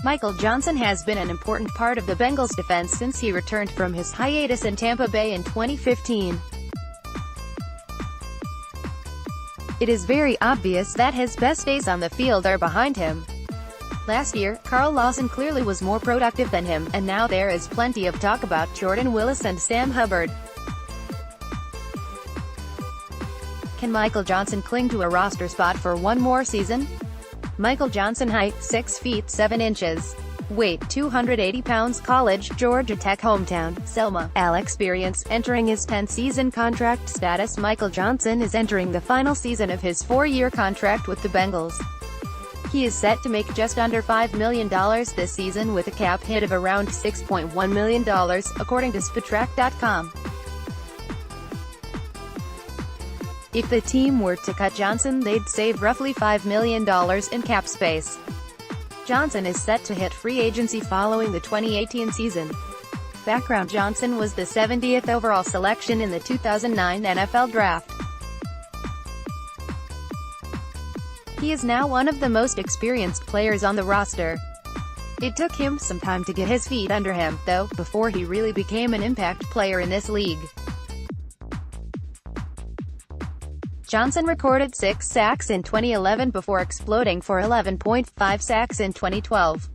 Michael Johnson has been an important part of the Bengals' defense since he returned from his hiatus in Tampa Bay in 2015. It is very obvious that his best days on the field are behind him. Last year, Lawson clearly was more productive than him, and now there is plenty of talk about Willis and Hubbard. Can Michael Johnson cling to a roster spot for one more season? Michael Johnson, height 6 feet 7 inches. Weight 280 pounds. College, Georgia Tech. Hometown, Selma, Al. Experience, entering his 10th season. Contract status. Michael Johnson is entering the final season of his 4-year contract with the Bengals. He is set to make just under $5 million this season with a cap hit of around $6.1 million, according to Spotrac.com. If the team were to cut Johnson, they'd save roughly $5 million in cap space. Johnson is set to hit free agency following the 2018 season. Background: Johnson was the 70th overall selection in the 2009 NFL Draft. He is now one of the most experienced players on the roster. It took him some time to get his feet under him, though, before he really became an impact player in this league. Johnson recorded 6 sacks in 2011 before exploding for 11.5 sacks in 2012.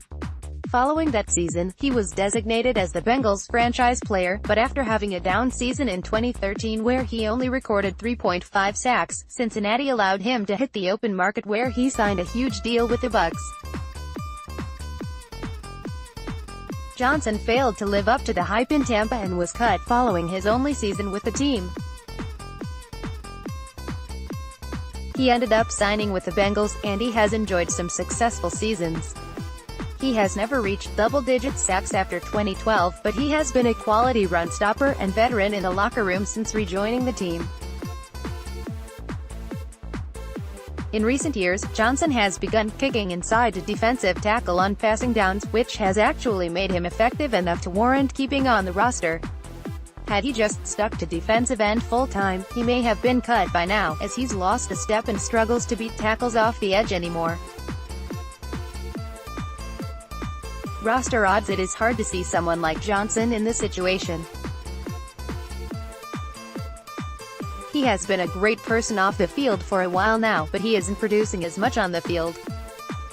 Following that season, he was designated as the Bengals' franchise player, but after having a down season in 2013 where he only recorded 3.5 sacks, Cincinnati allowed him to hit the open market where he signed a huge deal with the Bucs. Johnson failed to live up to the hype in Tampa and was cut following his only season with the team. He ended up signing with the Bengals, and he has enjoyed some successful seasons. He has never reached double-digit sacks after 2012, but he has been a quality run-stopper and veteran in the locker room since rejoining the team. In recent years, Johnson has begun kicking inside a defensive tackle on passing downs, which has actually made him effective enough to warrant keeping on the roster. Had he just stuck to defensive end full-time, he may have been cut by now, as he's lost a step and struggles to beat tackles off the edge anymore. Roster odds: it is hard to see someone like Johnson in this situation. He has been a great person off the field for a while now, but he isn't producing as much on the field.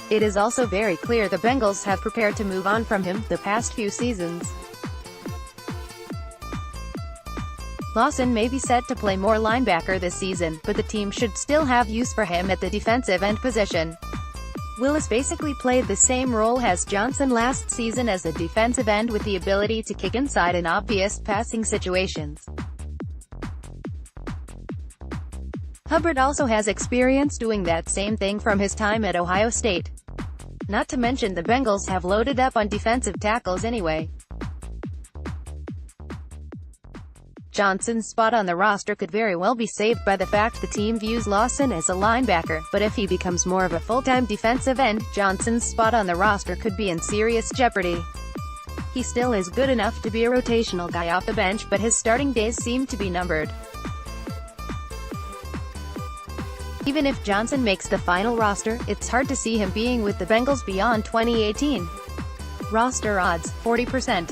It is also very clear the Bengals have prepared to move on from him the past few seasons. Lawson may be set to play more linebacker this season, but the team should still have use for him at the defensive end position. Willis basically played the same role as Johnson last season as a defensive end with the ability to kick inside in obvious passing situations. Hubbard also has experience doing that same thing from his time at Ohio State. Not to mention the Bengals have loaded up on defensive tackles anyway. Johnson's spot on the roster could very well be saved by the fact the team views Lawson as a linebacker, but if he becomes more of a full-time defensive end, Johnson's spot on the roster could be in serious jeopardy. He still is good enough to be a rotational guy off the bench, but his starting days seem to be numbered. Even if Johnson makes the final roster, it's hard to see him being with the Bengals beyond 2018. Roster odds: 40%.